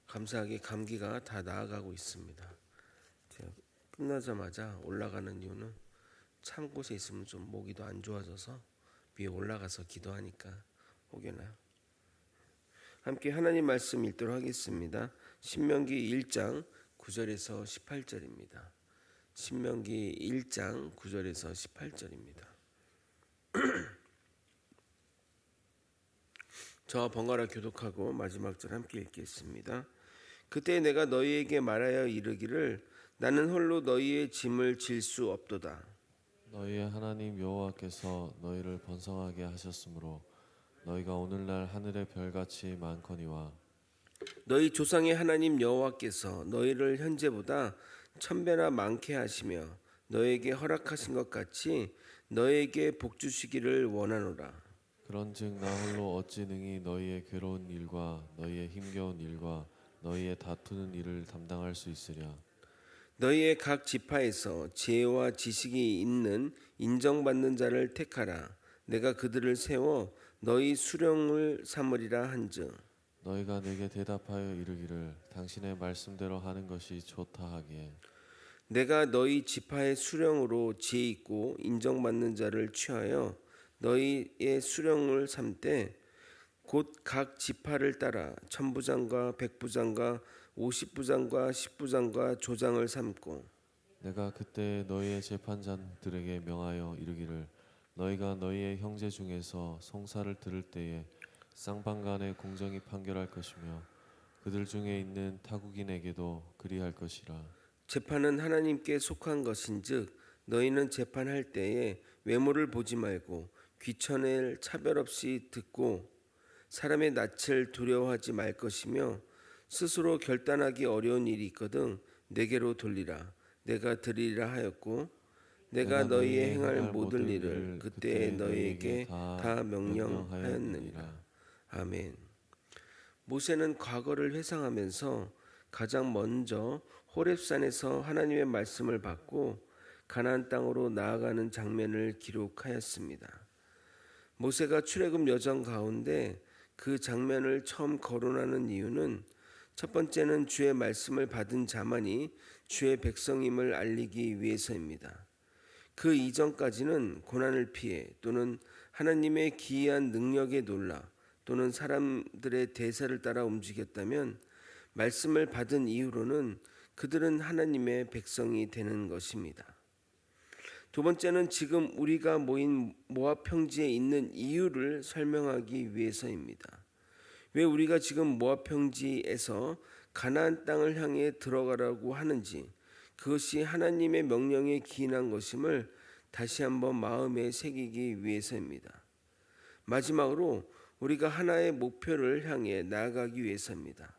감사하게 감기가 다 나아가고 있습니다. 제가 끝나자마자 올라가는 이유는 찬 곳에 있으면 좀 모기도 안 좋아져서 위에 올라가서 기도하니까 혹여나. 함께 하나님 말씀 읽도록 하겠습니다. 신명기 1장 9절에서 18절입니다. 신명기 1장 9절에서 18절입니다. 저와 번갈아 교독하고 마지막 절 함께 읽겠습니다. 그때 내가 너희에게 말하여 이르기를 나는 홀로 너희의 짐을 질 수 없도다. 너희의 하나님 여호와께서 너희를 번성하게 하셨으므로 너희가 오늘날 하늘의 별같이 많거니와 너희 조상의 하나님 여호와께서 너희를 현재보다 1000배나 많게 하시며 너희에게 허락하신 것 같이 너희에게 복 주시기를 원하노라. 그런즉 나 홀로 어찌 능히 너희의 괴로운 일과 너희의 힘겨운 일과 너희의 다투는 일을 담당할 수 있으랴. 너희의 각 지파에서 지혜와 지식이 있는 인정받는 자를 택하라. 내가 그들을 세워 너희 수령을 삼으리라 한즉 너희가 내게 대답하여 이르기를 당신의 말씀대로 하는 것이 좋다 하기에 내가 너희 지파의 수령으로 지혜 있고 인정받는 자를 취하여 너희의 수령을 삼되 곧 각 지파를 따라 천부장과 백부장과 50부장과 10부장과 조장을 삼고 내가 그때 너희의 재판장들에게 명하여 이르기를 너희가 너희의 형제 중에서 송사를 들을 때에 쌍방간에 공정히 판결할 것이며 그들 중에 있는 타국인에게도 그리할 것이라. 재판은 하나님께 속한 것인즉 너희는 재판할 때에 외모를 보지 말고 귀천을 차별 없이 듣고 사람의 낯을 두려워하지 말 것이며 스스로 결단하기 어려운 일이 있거든 내게로 돌리라. 내가 들으리라 하였고 내가 너희의 행할 모든 일을 그때 너희에게 다 명령하였느니라. 아멘. 모세는 과거를 회상하면서 가장 먼저 호렙산에서 하나님의 말씀을 받고 가나안 땅으로 나아가는 장면을 기록하였습니다. 모세가 출애굽 여정 가운데 그 장면을 처음 거론하는 이유는 첫 번째는 주의 말씀을 받은 자만이 주의 백성임을 알리기 위해서입니다. 그 이전까지는 고난을 피해 또는 하나님의 기이한 능력에 놀라 또는 사람들의 대사를 따라 움직였다면 말씀을 받은 이후로는 그들은 하나님의 백성이 되는 것입니다. 두 번째는 지금 우리가 모인 모압 평지에 있는 이유를 설명하기 위해서입니다. 왜 우리가 지금 모압 평지에서 가나안 땅을 향해 들어가라고 하는지 그것이 하나님의 명령에 기인한 것임을 다시 한번 마음에 새기기 위해서입니다. 마지막으로 우리가 하나의 목표를 향해 나아가기 위해서입니다.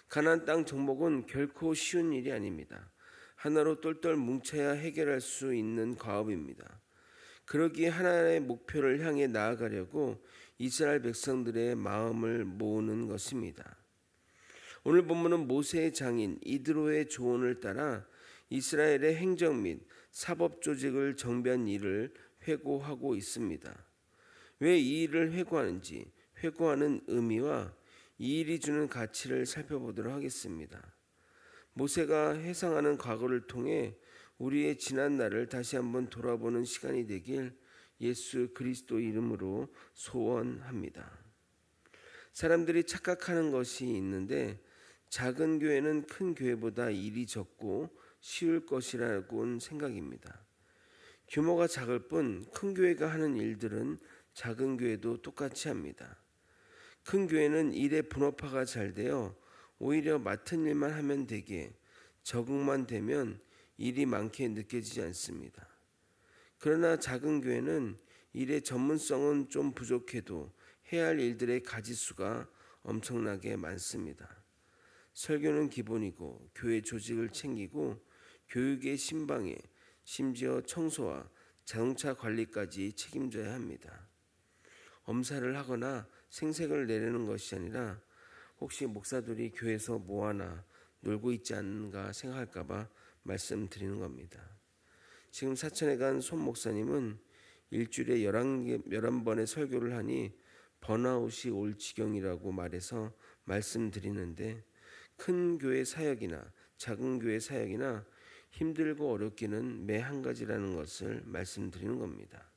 가나안 땅 정복은 결코 쉬운 일이 아닙니다. 하나로 똘똘 뭉쳐야 해결할 수 있는 과업입니다. 그러기에 하나의 목표를 향해 나아가려고 이스라엘 백성들의 마음을 모으는 것입니다. 오늘 본문은 모세의 장인 이드로의 조언을 따라 이스라엘의 행정 및 사법 조직을 정비한 일을 회고하고 있습니다. 왜 이 일을 회고하는지, 회고하는 의미와 이 일이 주는 가치를 살펴보도록 하겠습니다. 모세가 회상하는 과거를 통해 우리의 지난 날을 다시 한번 돌아보는 시간이 되길 예수 그리스도 이름으로 소원합니다. 사람들이 착각하는 것이 있는데 작은 교회는 큰 교회보다 일이 적고 쉬울 것이라고는 생각입니다. 규모가 작을 뿐 큰 교회가 하는 일들은 작은 교회도 똑같이 합니다. 큰 교회는 일의 분업화가 잘 되어 오히려 맡은 일만 하면 되기에 적응만 되면 일이 많게 느껴지지 않습니다. 그러나 작은 교회는 일의 전문성은 좀 부족해도 해야 할 일들의 가지수가 엄청나게 많습니다. 설교는 기본이고 교회 조직을 챙기고 교육의 신방에 심지어 청소와 자동차 관리까지 책임져야 합니다. 엄살을 하거나 생색을 내려는 것이 아니라 혹시 목사들이 교회에서 뭐하나 놀고 있지 않는가 생각할까봐 말씀드리는 겁니다. 지금 사천에 간 손 목사님은 일주일에 11번의 설교를 하니 번아웃이 올 지경이라고 말해서 말씀드리는데 큰 교회 사역이나 작은 교회 사역이나 힘들고 어렵기는 매 한 가지라는 것을 말씀드리는 겁니다.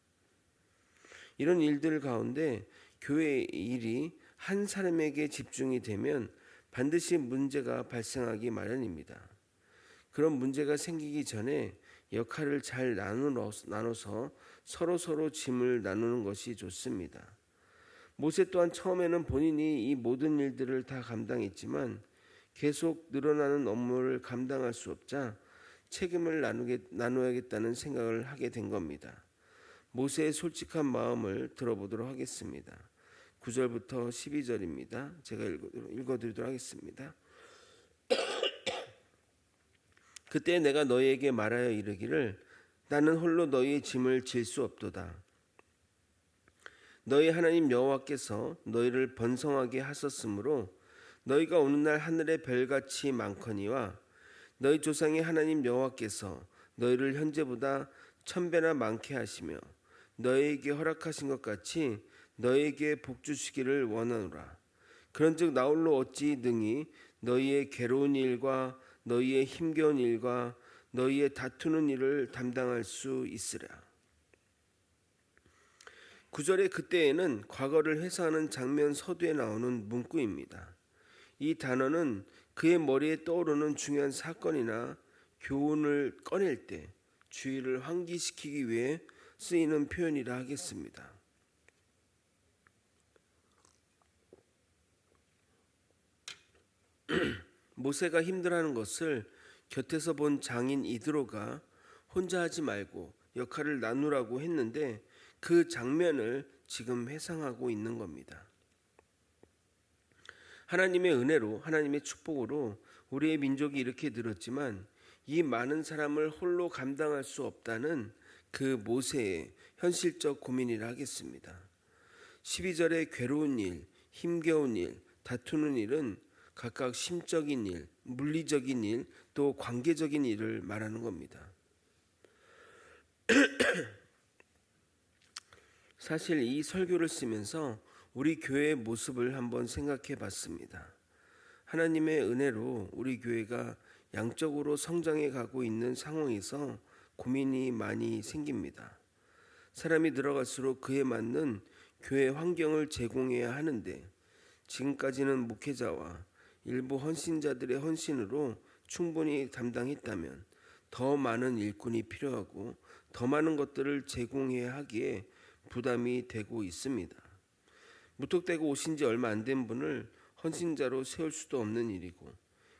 이런 일들 가운데 교회 일이 한 사람에게 집중이 되면 반드시 문제가 발생하기 마련입니다. 그런 문제가 생기기 전에 역할을 잘 나눠서 서로 짐을 나누는 것이 좋습니다. 모세 또한 처음에는 본인이 이 모든 일들을 다 감당했지만 계속 늘어나는 업무를 감당할 수 없자 책임을 나누어야겠다는 생각을 하게 된 겁니다. 모세의 솔직한 마음을 들어보도록 하겠습니다. 9절부터 12절입니다. 제가 읽어드리도록 하겠습니다. 그때 내가 너희에게 말하여 이르기를 나는 홀로 너희의 짐을 질 수 없도다. 너희 하나님 여호와께서 너희를 번성하게 하셨으므로 너희가 오늘날 하늘의 별같이 많거니와 너희 조상의 하나님 여호와께서 너희를 현재보다 1000배나 많게 하시며 너희에게 허락하신 것 같이 너희에게 복 주시기를 원하노라. 그런즉 나 홀로 어찌 능히 너희의 괴로운 일과 너희의 힘겨운 일과 너희의 다투는 일을 담당할 수 있으랴. 9절의 그때에는 과거를 회상하는 장면 서두에 나오는 문구입니다. 이 단어는 그의 머리에 떠오르는 중요한 사건이나 교훈을 꺼낼 때 주의를 환기시키기 위해 쓰이는 표현이라 하겠습니다. 모세가 힘들어하는 것을 곁에서 본 장인 이드로가 혼자 하지 말고 역할을 나누라고 했는데 그 장면을 지금 회상하고 있는 겁니다. 하나님의 은혜로 하나님의 축복으로 우리의 민족이 이렇게 늘었지만 이 많은 사람을 홀로 감당할 수 없다는 그 모세의 현실적 고민이라 하겠습니다. 12절의 괴로운 일, 힘겨운 일, 다투는 일은 각각 심적인 일, 물리적인 일, 또 관계적인 일을 말하는 겁니다. 사실 이 설교를 쓰면서 우리 교회의 모습을 한번 생각해 봤습니다. 하나님의 은혜로 우리 교회가 양적으로 성장해 가고 있는 상황에서 고민이 많이 생깁니다. 사람이 늘어갈수록 그에 맞는 교회 환경을 제공해야 하는데 지금까지는 목회자와 일부 헌신자들의 헌신으로 충분히 담당했다면 더 많은 일꾼이 필요하고 더 많은 것들을 제공해야 하기에 부담이 되고 있습니다. 무턱대고 오신 지 얼마 안 된 분을 헌신자로 세울 수도 없는 일이고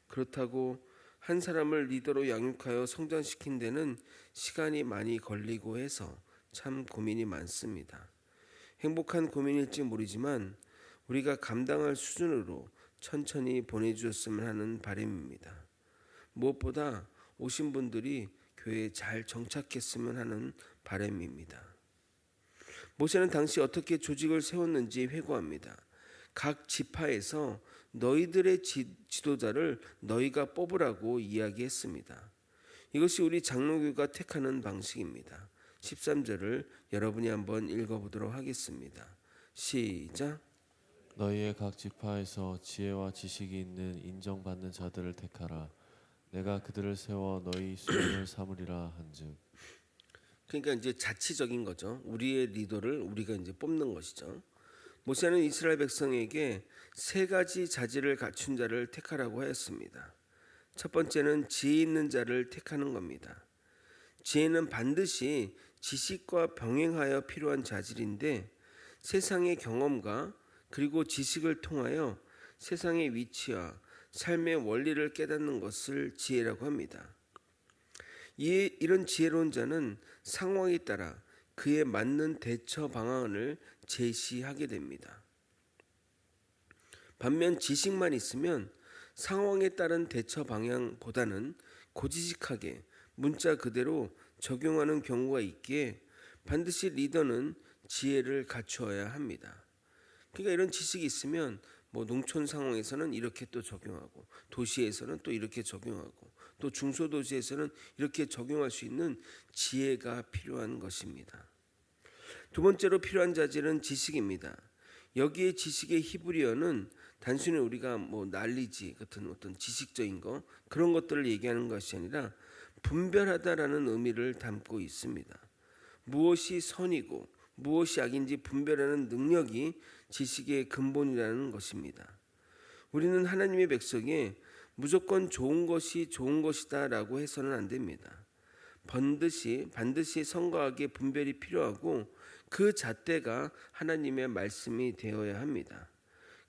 그렇다고 한 사람을 리더로 양육하여 성장시킨 데는 시간이 많이 걸리고 해서 참 고민이 많습니다. 행복한 고민일지 모르지만 우리가 감당할 수준으로 천천히 보내주셨으면 하는 바람입니다. 무엇보다 오신 분들이 교회에 잘 정착했으면 하는 바람입니다. 모세는 당시 어떻게 조직을 세웠는지 회고합니다. 각 지파에서 너희들의 지도자를 너희가 뽑으라고 이야기했습니다. 이것이 우리 장로교가 택하는 방식입니다. 13절을 여러분이 한번 읽어보도록 하겠습니다. 시작. 너희의 각 지파에서 지혜와 지식이 있는 인정받는 자들을 택하라. 내가 그들을 세워 너희 수령을 삼으리라 한즉. 그러니까 이제 자치적인 거죠. 우리의 리더를 우리가 이제 뽑는 것이죠. 모세는 이스라엘 백성에게 세 가지 자질을 갖춘 자를 택하라고 하였습니다. 첫 번째는 지혜 있는 자를 택하는 겁니다. 지혜는 반드시 지식과 병행하여 필요한 자질인데 세상의 경험과 그리고 지식을 통하여 세상의 위치와 삶의 원리를 깨닫는 것을 지혜라고 합니다. 이런 지혜로운 자는 상황에 따라 그에 맞는 대처 방안을 제시하게 됩니다. 반면 지식만 있으면 상황에 따른 대처 방향보다는 고지식하게 문자 그대로 적용하는 경우가 있기에 반드시 리더는 지혜를 갖추어야 합니다. 그러니까 이런 지식이 있으면 뭐 농촌 상황에서는 이렇게 또 적용하고 도시에서는 또 이렇게 적용하고 또 중소도시에서는 이렇게 적용할 수 있는 지혜가 필요한 것입니다. 두 번째로 필요한 자질은 지식입니다. 여기에 지식의 히브리어는 단순히 우리가 뭐 난리지 같은 어떤 지식적인 거 그런 것들을 얘기하는 것이 아니라 분별하다라는 의미를 담고 있습니다. 무엇이 선이고 무엇이 악인지 분별하는 능력이 지식의 근본이라는 것입니다. 우리는 하나님의 백성에 무조건 좋은 것이 좋은 것이다라고 해서는 안 됩니다. 반드시 선과 악의 분별이 필요하고 그 잣대가 하나님의 말씀이 되어야 합니다.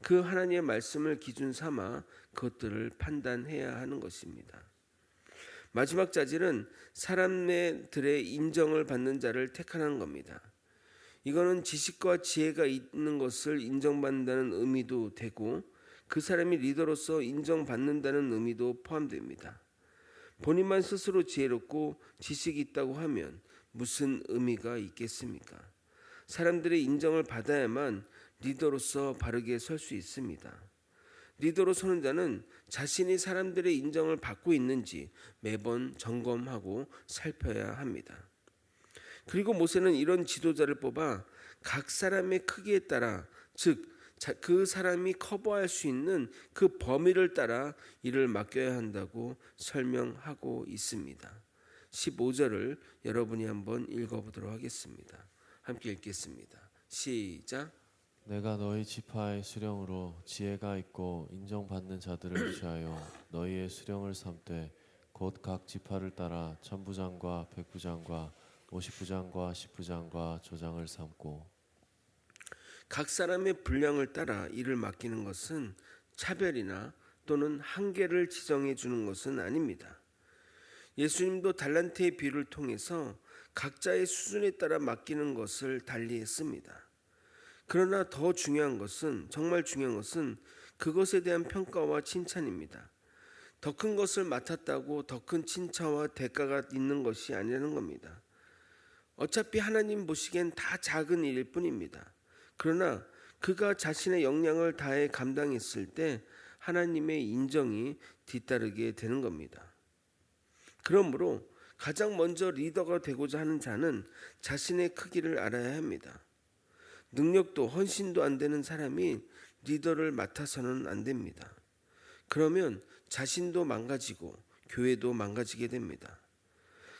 그 하나님의 말씀을 기준 삼아 그것들을 판단해야 하는 것입니다. 마지막 자질은 사람들의 인정을 받는 자를 택하는 겁니다. 이거는 지식과 지혜가 있는 것을 인정받는다는 의미도 되고 그 사람이 리더로서 인정받는다는 의미도 포함됩니다. 본인만 스스로 지혜롭고 지식이 있다고 하면 무슨 의미가 있겠습니까? 사람들의 인정을 받아야만 리더로서 바르게 설 수 있습니다. 리더로 서는 자는 자신이 사람들의 인정을 받고 있는지 매번 점검하고 살펴야 합니다. 그리고 모세는 이런 지도자를 뽑아 각 사람의 크기에 따라, 즉 그 사람이 커버할 수 있는 그 범위를 따라 일을 맡겨야 한다고 설명하고 있습니다. 15절을 여러분이 한번 읽어보도록 하겠습니다. 함께 읽겠습니다. 시작. 내가 너희 지파의 수령으로 지혜가 있고 인정받는 자들을 취하여 너희의 수령을 삼되 곧 각 지파를 따라 천부장과 백부장과 50부장과 10부장과 조장을 삼고. 각 사람의 분량을 따라 일을 맡기는 것은 차별이나 또는 한계를 지정해 주는 것은 아닙니다. 예수님도 달란트의 비유를 통해서 각자의 수준에 따라 맡기는 것을 달리했습니다. 그러나 더 중요한 것은, 정말 중요한 것은 그것에 대한 평가와 칭찬입니다. 더 큰 것을 맡았다고 더 큰 칭찬과 대가가 있는 것이 아니라는 겁니다. 어차피 하나님 보시기엔 다 작은 일일 뿐입니다. 그러나 그가 자신의 역량을 다해 감당했을 때 하나님의 인정이 뒤따르게 되는 겁니다. 그러므로 가장 먼저 리더가 되고자 하는 자는 자신의 크기를 알아야 합니다. 능력도 헌신도 안 되는 사람이 리더를 맡아서는 안 됩니다. 그러면 자신도 망가지고 교회도 망가지게 됩니다.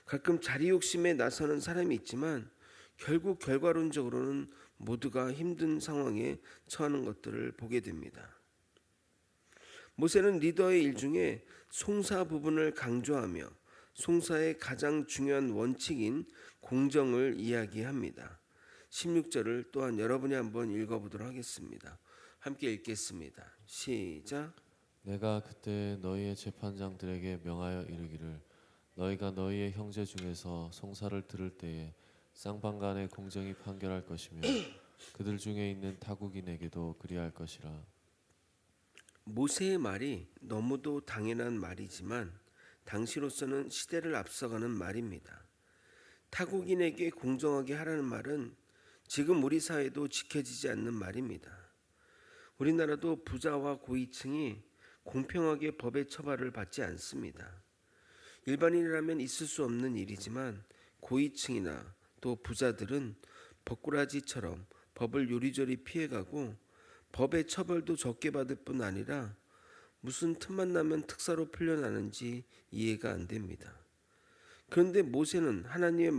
가끔 자리 욕심에 나서는 사람이 있지만 결국 결과론적으로는 모두가 힘든 상황에 처하는 것들을 보게 됩니다. 모세는 리더의 일 중에 송사 부분을 강조하며 송사의 가장 중요한 원칙인 공정을 이야기합니다. 16절을 또한 여러분이 한번 읽어보도록 하겠습니다. 함께 읽겠습니다. 시작. 내가 그때 너희의 재판장들에게 명하여 이르기를 너희가 너희의 형제 중에서 송사를 들을 때에 쌍방간에 공정히 판결할 것이며 그들 중에 있는 타국인에게도 그리할 것이라. 모세의 말이 너무도 당연한 말이지만 당시로서는 시대를 앞서가는 말입니다. 타국인에게 공정하게 하라는 말은 지금 우리 사회도 지켜지지 않는 말입니다. 우리나라도 부자와 고위층이 공평하게 법의 처벌을 받지 않습니다. 일반인이라면 있을 수 없는 일이지만 고위층이나 또 부자들은 버꾸라지처럼 법을 요리조리 피해가고 법의 처벌도 적게 받을 뿐 아니라 무슨 틈만 나면 특사로 풀려나는지 이해가 안 됩니다. 그런데 모세는 하나님의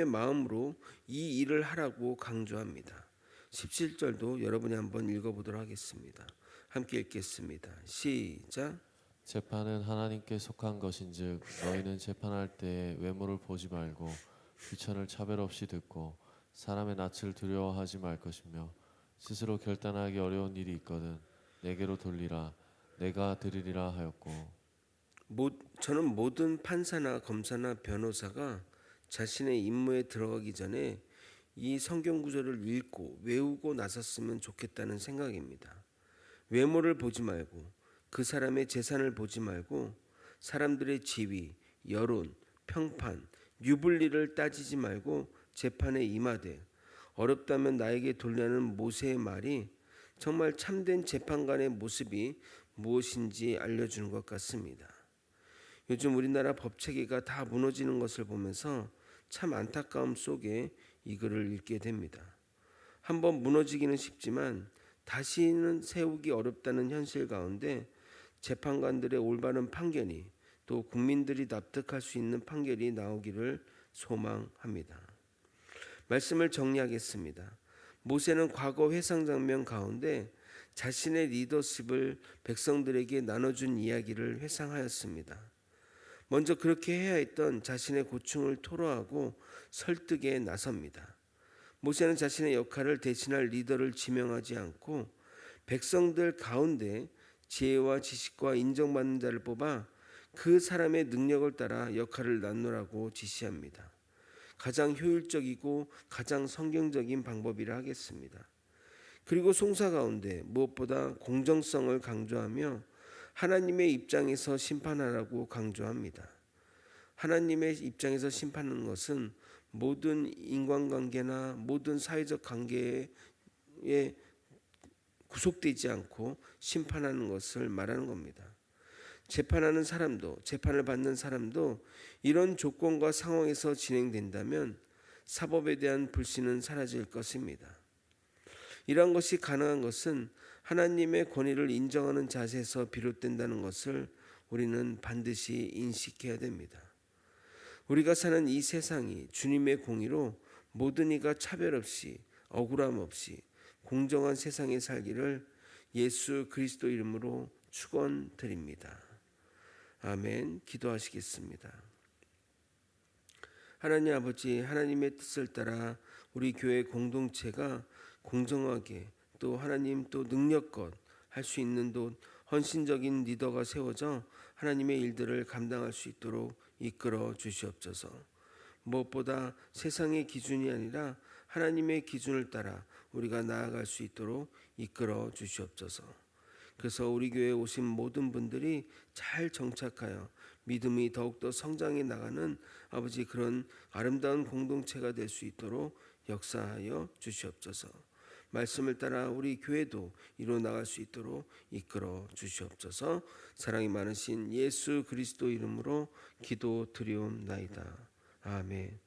마음으로 이 일을 하라고 강조합니다. 17절도 여러분이 한번 읽어보도록 하겠습니다. 함께 읽겠습니다. 시작. 재판은 하나님께 속한 것인즉 너희는 재판할 때에 외모를 보지 말고 귀천을 차별 없이 듣고 사람의 낯을 두려워하지 말 것이며 스스로 결단하기 어려운 일이 있거든 내게로 돌리라 내가 들으리라 하였고. 저는 모든 판사나 검사나 변호사가 자신의 임무에 들어가기 전에 이 성경 구절을 읽고 외우고 나섰으면 좋겠다는 생각입니다. 외모를 보지 말고 그 사람의 재산을 보지 말고 사람들의 지위, 여론, 평판, 유불리를 따지지 말고 재판에 임하되 어렵다면 나에게 돌려는 모세의 말이 정말 참된 재판관의 모습이 무엇인지 알려주는 것 같습니다. 요즘 우리나라 법체계가 다 무너지는 것을 보면서 참 안타까움 속에 이 글을 읽게 됩니다. 한번 무너지기는 쉽지만 다시는 세우기 어렵다는 현실 가운데 재판관들의 올바른 판결이 또 국민들이 납득할 수 있는 판결이 나오기를 소망합니다. 말씀을 정리하겠습니다. 모세는 과거 회상 장면 가운데 자신의 리더십을 백성들에게 나눠준 이야기를 회상하였습니다. 먼저 그렇게 해야 했던 자신의 고충을 토로하고 설득에 나섭니다. 모세는 자신의 역할을 대신할 리더를 지명하지 않고 백성들 가운데 지혜와 지식과 인정받는 자를 뽑아 그 사람의 능력을 따라 역할을 나누라고 지시합니다. 가장 효율적이고 가장 성경적인 방법이라 하겠습니다. 그리고 송사 가운데 무엇보다 공정성을 강조하며 하나님의 입장에서 심판하라고 강조합니다. 하나님의 입장에서 심판하는 것은 모든 인간관계나 모든 사회적 관계에 구속되지 않고 심판하는 것을 말하는 겁니다. 재판하는 사람도, 재판을 받는 사람도 이런 조건과 상황에서 진행된다면 사법에 대한 불신은 사라질 것입니다. 이러한 것이 가능한 것은 하나님의 권위를 인정하는 자세에서 비롯된다는 것을 우리는 반드시 인식해야 됩니다. 우리가 사는 이 세상이 주님의 공의로 모든 이가 차별 없이 억울함 없이 공정한 세상에 살기를 예수 그리스도 이름으로 축원드립니다. 아멘. 기도하시겠습니다. 하나님 아버지, 하나님의 뜻을 따라 우리 교회 공동체가 공정하게 또 하나님 또 능력껏 할 수 있는 또 헌신적인 리더가 세워져 하나님의 일들을 감당할 수 있도록 이끌어 주시옵소서. 무엇보다 세상의 기준이 아니라 하나님의 기준을 따라 우리가 나아갈 수 있도록 이끌어 주시옵소서. 그래서 우리 교회에 오신 모든 분들이 잘 정착하여 믿음이 더욱더 성장해 나가는 아버지 그런 아름다운 공동체가 될 수 있도록 역사하여 주시옵소서. 말씀을 따라 우리 교회도 이루어 나갈 수 있도록 이끌어 주시옵소서. 사랑이 많으신 예수 그리스도 이름으로 기도 드리옵나이다. 아멘.